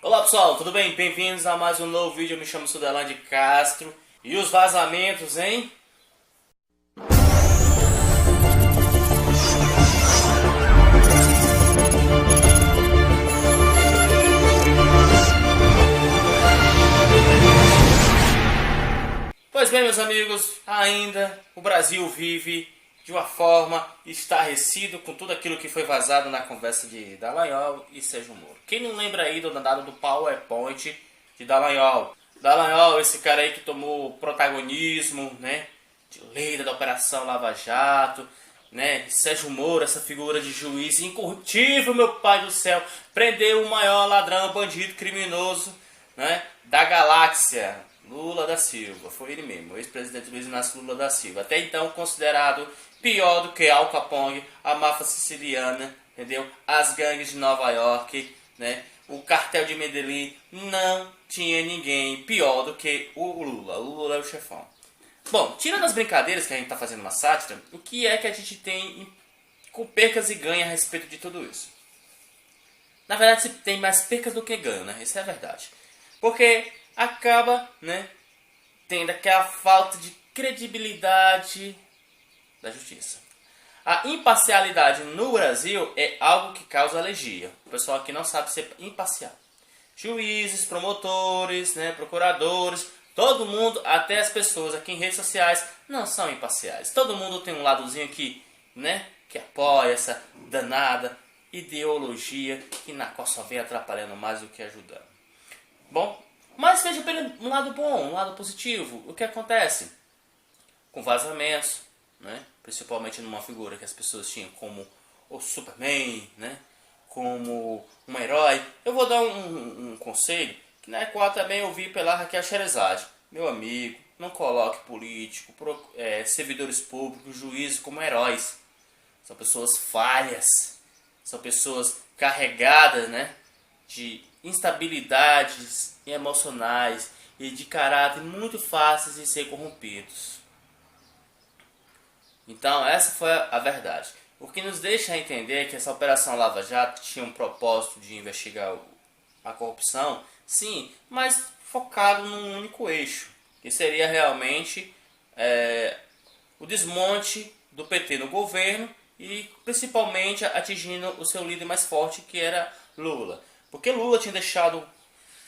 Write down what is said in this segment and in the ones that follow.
Olá pessoal, tudo bem? Bem-vindos a mais um novo vídeo. Eu me chamo Sudelan de Castro. E os vazamentos, hein? Pois bem, meus amigos, ainda o Brasil vive de uma forma estarrecido com tudo aquilo que foi vazado na conversa de Dallagnol e Sérgio Moro. Quem não lembra aí do danado do PowerPoint de Dallagnol? Dallagnol, esse cara aí que tomou protagonismo, né, de líder da Operação Lava Jato, né, Sérgio Moro, essa figura de juiz incorruptível, meu pai do céu, prendeu o maior ladrão, bandido, criminoso, né, da galáxia, Lula da Silva. Foi ele mesmo, o ex-presidente Luiz Inácio Lula da Silva, até então considerado pior do que Al Capone, a máfia siciliana, entendeu? As gangues de Nova York, né? O cartel de Medellín. Não tinha ninguém pior do que o Lula. O Lula é o chefão. Bom, tirando as brincadeiras que a gente está fazendo uma sátira, o que é que a gente tem com percas e ganhos a respeito de tudo isso? Na verdade, se tem mais percas do que ganho, né? Isso é a verdade. Porque acaba, né, tendo aquela falta de credibilidade da justiça. A imparcialidade no Brasil é algo que causa alergia. O pessoal aqui não sabe ser imparcial. Juízes, promotores, né, procuradores, todo mundo, até as pessoas aqui em redes sociais, não são imparciais. Todo mundo tem um ladozinho aqui, né, que apoia essa danada ideologia que na qual só vem atrapalhando mais do que ajudando. Bom, mas veja um lado bom, um lado positivo. O que acontece? Com vazamentos, né? Principalmente numa figura que as pessoas tinham como o Superman, né? Como um herói. Eu vou dar um conselho, que na qual também eu vi pela Raquel Sherazade. Meu amigo, não coloque político, servidores públicos, juízes como heróis. São pessoas falhas, são pessoas carregadas, né, de instabilidades emocionais e de caráter muito fáceis de ser corrompidos. Então essa foi a verdade. O que nos deixa entender que essa Operação Lava Jato tinha um propósito de investigar a corrupção, sim, mas focado num único eixo, que seria realmente o desmonte do PT no governo e principalmente atingindo o seu líder mais forte, que era Lula. Porque Lula tinha deixado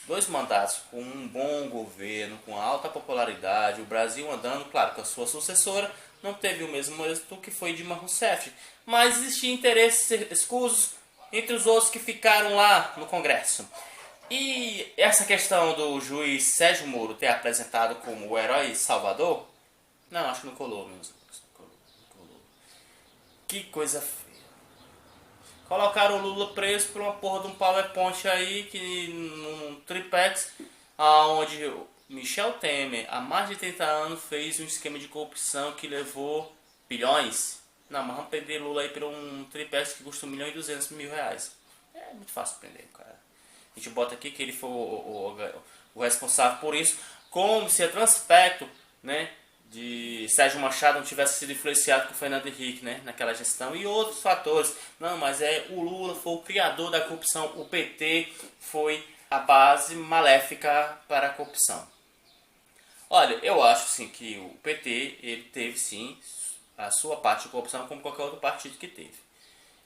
2 mandatos com um bom governo, com alta popularidade, o Brasil andando, claro, com a sua sucessora, não teve o mesmo êxito que foi Dilma Rousseff, mas existia interesses escusos entre os outros que ficaram lá no Congresso. E essa questão do juiz Sérgio Moro ter apresentado como o herói salvador, não, acho que não colou, meus amigos, não colou. Que coisa feia. Colocaram o Lula preso por uma porra de um PowerPoint aí, que num triplex, onde Michel Temer, há mais de 30 anos, fez um esquema de corrupção que levou bilhões. Não, mas vamos prender Lula aí por um triplex que custa 1.200.000 reais. É muito fácil prender o cara. A gente bota aqui que ele foi o responsável por isso, como se a transaspecto, né, de Sérgio Machado não tivesse sido influenciado por Fernando Henrique, né, naquela gestão, e outros fatores. Não, mas o Lula foi o criador da corrupção, o PT foi a base maléfica para a corrupção. Olha, eu acho sim que o PT ele teve sim a sua parte de corrupção, como qualquer outro partido que teve.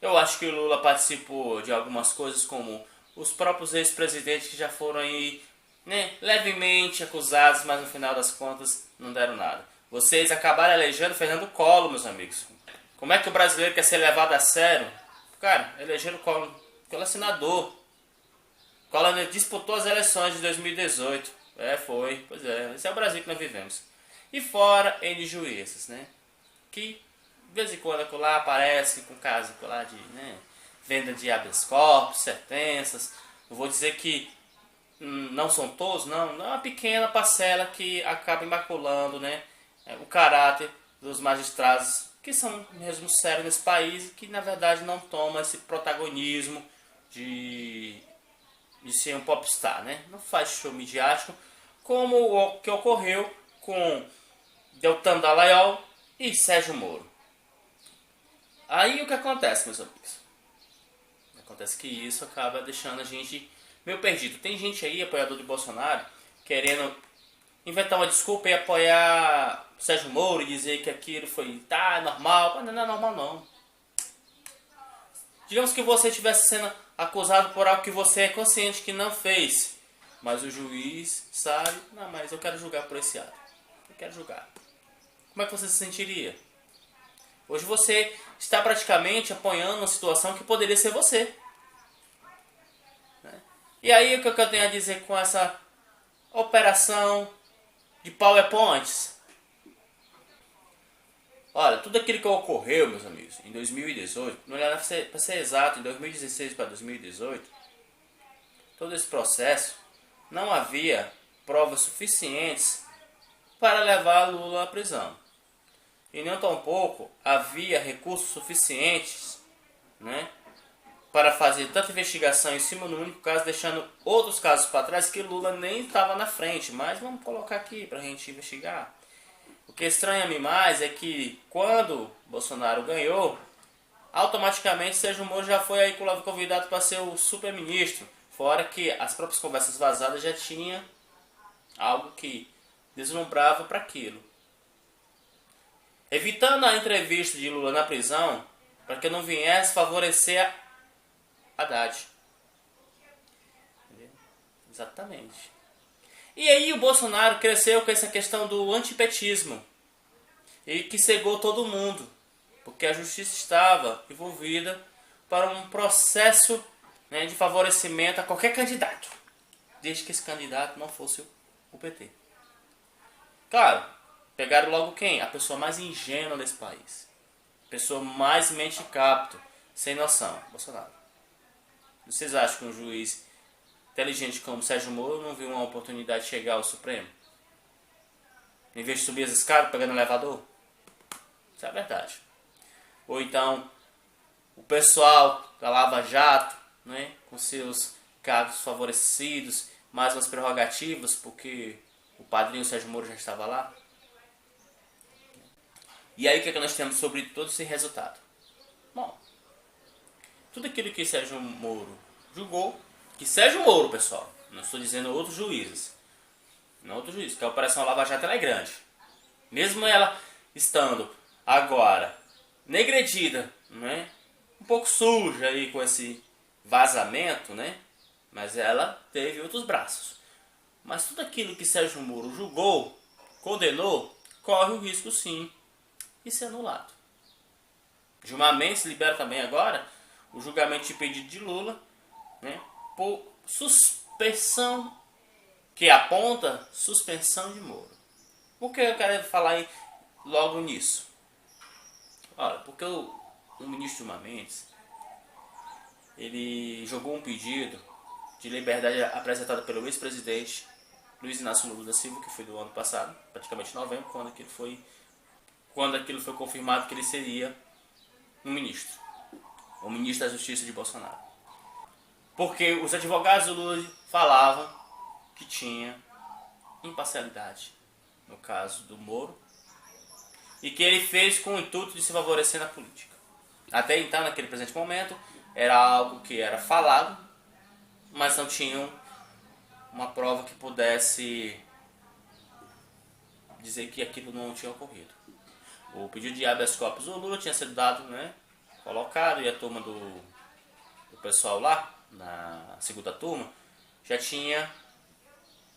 Eu acho que o Lula participou de algumas coisas, como os próprios ex-presidentes que já foram aí, né, levemente acusados, mas no final das contas não deram nada. Vocês acabaram elegendo Fernando Collor, meus amigos. Como é que o brasileiro quer ser levado a sério? Cara, elegeram Collor pelo senador. Collor disputou as eleições de 2018. Foi. Pois é, esse é o Brasil que nós vivemos. E fora N juízes, né? Que de vez em quando lá aparece com caso lá de, né, venda de habeas corpus, sentenças. Eu vou dizer que não são todos, não é uma pequena parcela que acaba imaculando, né, o caráter dos magistrados, que são mesmo sérios nesse país e que na verdade não tomam esse protagonismo de ser um popstar, né? Não faz show midiático como o que ocorreu com Deltan Dallagnol e Sérgio Moro. Aí o que acontece, meus amigos? Acontece que isso acaba deixando a gente meio perdido. Tem gente aí, apoiador de Bolsonaro, querendo inventar uma desculpa e apoiar Sérgio Moro e dizer que aquilo foi normal. Mas não é normal não. Digamos que você estivesse sendo acusado por algo que você é consciente que não fez. Mas o juiz sabe, não, mas eu quero julgar por esse ato. Eu quero julgar. Como é que você se sentiria? Hoje você está praticamente apoiando uma situação que poderia ser você. E aí o que eu tenho a dizer com essa operação de PowerPoints? Olha, tudo aquilo que ocorreu, meus amigos, em 2018, para ser exato, em 2016 para 2018, todo esse processo, não havia provas suficientes para levar Lula à prisão. E nem tampouco havia recursos suficientes, né, para fazer tanta investigação em cima do único caso, deixando outros casos para trás que Lula nem estava na frente. Mas vamos colocar aqui para a gente investigar. O que estranha-me mais é que quando Bolsonaro ganhou, automaticamente Sérgio Moro já foi aí convidado para ser o super-ministro. Fora que as próprias conversas vazadas já tinham algo que deslumbrava para aquilo. Evitando a entrevista de Lula na prisão, para que não viesse favorecer a Haddad. Entendeu? Exatamente. E aí o Bolsonaro cresceu com essa questão do antipetismo. E que cegou todo mundo. Porque a justiça estava envolvida para um processo, né, de favorecimento a qualquer candidato. Desde que esse candidato não fosse o PT. Claro, pegaram logo quem? A pessoa mais ingênua desse país. A pessoa mais mente capto, sem noção. Bolsonaro. Vocês acham que um juiz inteligente como Sérgio Moro não viu uma oportunidade de chegar ao Supremo? Em vez de subir as escadas, pegando elevador? Isso é a verdade. Ou então, o pessoal da Lava Jato, né, com seus cargos favorecidos, mais umas prerrogativas, porque o padrinho Sérgio Moro já estava lá. E aí o que é que nós temos sobre todo esse resultado? Bom, tudo aquilo que Sérgio Moro julgou, que Sérgio Moro, pessoal, não estou dizendo outros juízes, não outros juízes, que a Operação Lava Jato ela é grande. Mesmo ela estando agora negredida, né, um pouco suja aí com esse vazamento, né, mas ela teve outros braços. Mas tudo aquilo que Sérgio Moro julgou, condenou, corre o risco sim de ser anulado. Gilmar Mendes libera também agora o julgamento de pedido de Lula, né, por suspensão, que aponta suspensão de Moro. Por que eu quero falar logo nisso? Olha, porque o ministro Gilmar Mendes, ele jogou um pedido de liberdade apresentado pelo ex-presidente Luiz Inácio Lula da Silva, que foi do ano passado, praticamente novembro, quando aquilo foi confirmado que ele seria um ministro, o ministro da Justiça de Bolsonaro. Porque os advogados do Lula falavam que tinha imparcialidade no caso do Moro e que ele fez com o intuito de se favorecer na política. Até então, naquele presente momento, era algo que era falado, mas não tinham uma prova que pudesse dizer que aquilo não tinha ocorrido. O pedido de habeas corpus do Lula tinha sido dado, né, colocado, e a turma do pessoal lá, na segunda turma, já tinha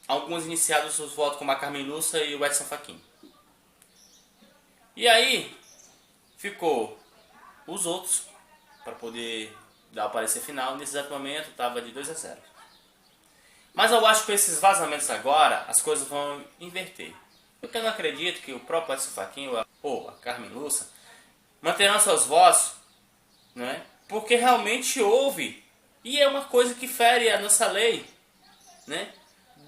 alguns iniciado os seus votos, como a Carmen Lúcia e o Edson Fachin. E aí ficou os outros para poder dar o parecer final. Nesse exato momento estava de 2-0. Mas eu acho que com esses vazamentos agora as coisas vão inverter. Porque eu não acredito que o próprio Edson Fachin ou a Carmen Lúcia manterão seus votos, né? Porque realmente houve, e é uma coisa que fere a nossa lei, né,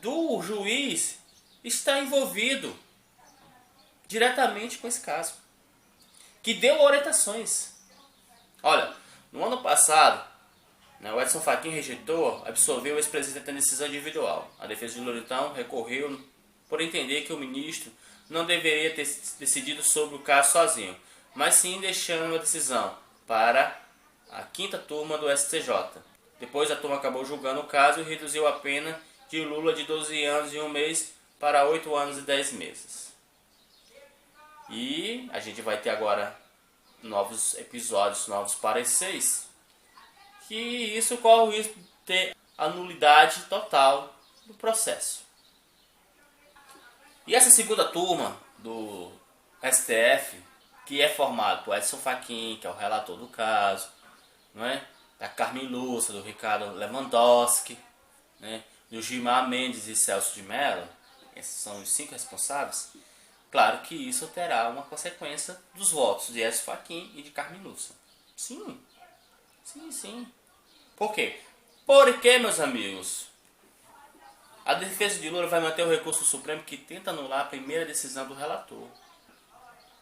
do juiz estar envolvido diretamente com esse caso, que deu orientações. Olha, no ano passado, né, o Edson Fachin rejeitou, absolveu o ex-presidente da decisão individual. A defesa de Lula então recorreu por entender que o ministro não deveria ter decidido sobre o caso sozinho, mas sim deixando a decisão para a quinta turma do STJ. Depois a turma acabou julgando o caso e reduziu a pena de Lula de 12 anos e 1 mês para 8 anos e 10 meses. E a gente vai ter agora novos episódios, novos pareceres, que isso corre o risco de ter a nulidade total do processo. E essa segunda turma do STF, que é formado por Edson Fachin, que é o relator do caso, não é? Da Carmen Lúcia, do Ricardo Lewandowski, né? Do Gilmar Mendes e Celso de Mello, esses são os 5 responsáveis. Claro que isso terá uma consequência dos votos de Edson Fachin e de Carmen Lúcia. Sim. Por quê? Porque, meus amigos, a defesa de Lula vai manter o recurso Supremo que tenta anular a primeira decisão do relator.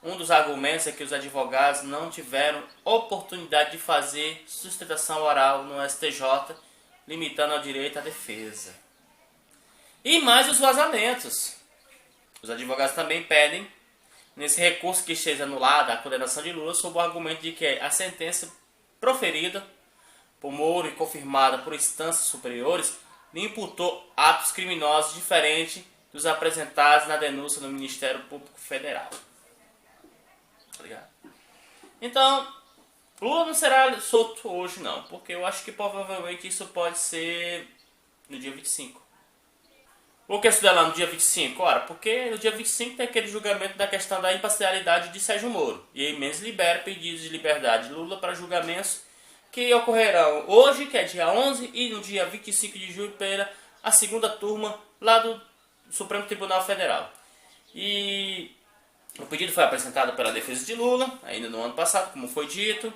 Um dos argumentos é que os advogados não tiveram oportunidade de fazer sustentação oral no STJ, limitando ao direito à defesa. E mais os vazamentos. Os advogados também pedem, nesse recurso, que seja anulada a condenação de Lula sob o argumento de que a sentença proferida por Moro e confirmada por instâncias superiores lhe imputou atos criminosos diferentes dos apresentados na denúncia do Ministério Público Federal. Tá ligado? Então, Lula não será solto hoje não, porque eu acho que provavelmente isso pode ser no dia 25. Por que estudar lá no dia 25? Ora, porque no dia 25 tem aquele julgamento da questão da imparcialidade de Sérgio Moro. E a emenda libera pedidos de liberdade de Lula para julgamentos que ocorrerão hoje, que é dia 11, e no dia 25 de julho pela a segunda turma lá do Supremo Tribunal Federal. E o pedido foi apresentado pela defesa de Lula, ainda no ano passado, como foi dito.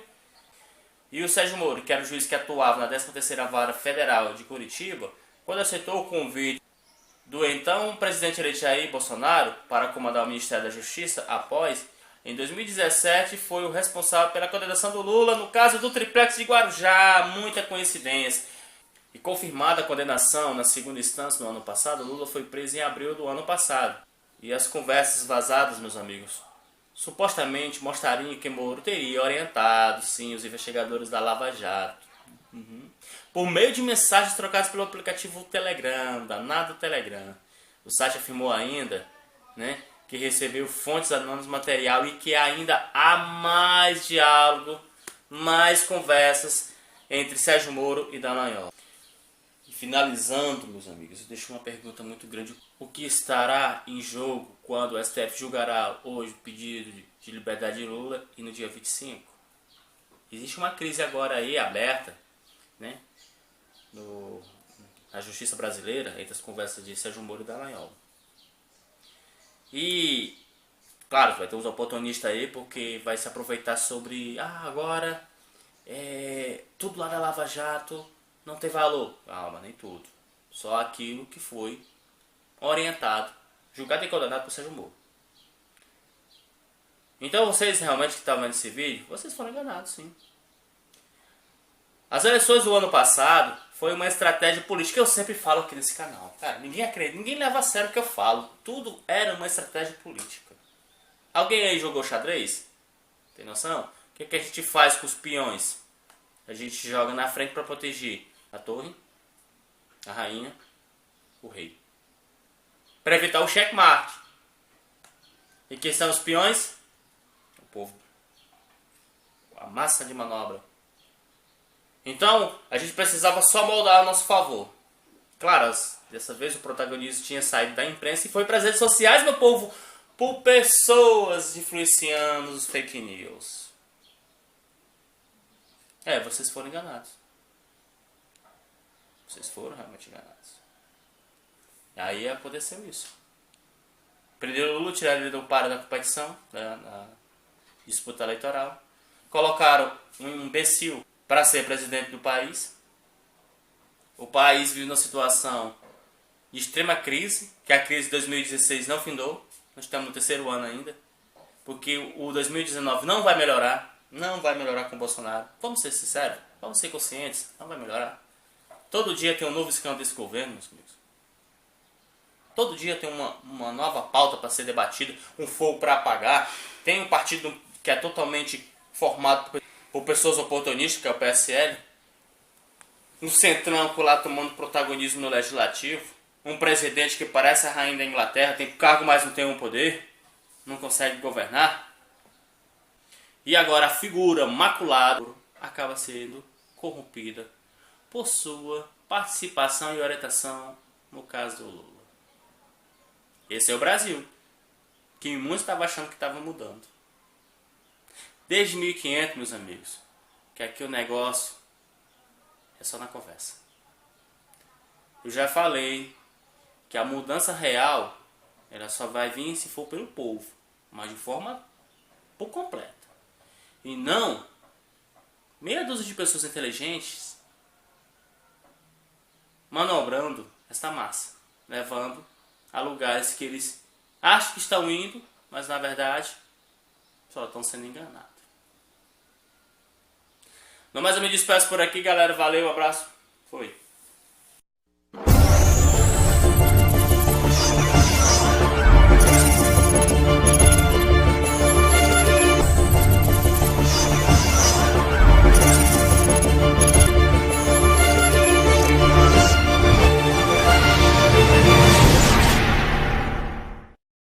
E o Sérgio Moro, que era o juiz que atuava na 13ª Vara Federal de Curitiba, quando aceitou o convite do então presidente eleito Jair Bolsonaro para comandar o Ministério da Justiça após, em 2017, foi o responsável pela condenação do Lula no caso do triplex de Guarujá. Muita coincidência. E confirmada a condenação na segunda instância no ano passado, Lula foi preso em abril do ano passado. E as conversas vazadas, meus amigos, supostamente mostrariam que Moro teria orientado, sim, os investigadores da Lava Jato. Por meio de mensagens trocadas pelo aplicativo Telegram, danado Telegram. O site afirmou ainda, né, que recebeu fontes anônimas material e que ainda há mais diálogo, mais conversas entre Sérgio Moro e Dallagnol. E finalizando, meus amigos, eu deixo uma pergunta muito grande. O que estará em jogo quando o STF julgará hoje o pedido de liberdade de Lula e no dia 25? Existe uma crise agora aí aberta, né, na justiça brasileira, entre as conversas de Sérgio Moro e Dallagnol. E, claro, vai ter uns oportunistas aí, porque vai se aproveitar sobre, agora, tudo lá da Lava Jato não tem valor. Calma, nem tudo. Só aquilo que foi orientado, julgado e condenado por Sérgio Moro. Então, vocês realmente que estavam vendo esse vídeo, vocês foram enganados, sim. As eleições do ano passado foi uma estratégia política. Eu sempre falo aqui nesse canal. Cara, ninguém acredita, ninguém leva a sério o que eu falo. Tudo era uma estratégia política. Alguém aí jogou xadrez? Tem noção? O que a gente faz com os peões? A gente joga na frente para proteger a torre, a rainha, o rei. Para evitar o checkmate. E quem são os peões? O povo. A massa de manobra. Então, a gente precisava só moldar a nosso favor. Claro, dessa vez o protagonismo tinha saído da imprensa e foi para as redes sociais, meu povo, por pessoas influenciando os fake news. Vocês foram enganados. Vocês foram realmente enganados. E aí aconteceu isso. Prenderam o Lula, tiraram ele do páreo da competição, na disputa eleitoral. Colocaram um imbecil para ser presidente do país. O país vive numa situação de extrema crise, que a crise de 2016 não findou. Nós estamos no 3º ano ainda. Porque o 2019 não vai melhorar. Não vai melhorar com o Bolsonaro. Vamos ser sinceros, vamos ser conscientes. Não vai melhorar. Todo dia tem um novo escândalo desse governo, meus amigos. Todo dia tem uma nova pauta para ser debatida, um fogo para apagar. Tem um partido que é totalmente formado por pessoas oportunistas, que é o PSL. um centrão lá tomando protagonismo no legislativo, um presidente que parece a rainha da Inglaterra, tem cargo, mas não tem um poder, não consegue governar. E agora a figura maculada acaba sendo corrompida por sua participação e orientação no caso do Lula. Esse é o Brasil, que muitos estavam achando que estava mudando. Desde 1500, meus amigos, que aqui o negócio é só na conversa. Eu já falei que a mudança real ela só vai vir se for pelo povo, mas de forma por completa. E não meia dúzia de pessoas inteligentes manobrando esta massa, levando a lugares que eles acham que estão indo, mas na verdade só estão sendo enganados. No mais, eu me despeço por aqui, galera. Valeu, abraço. Fui.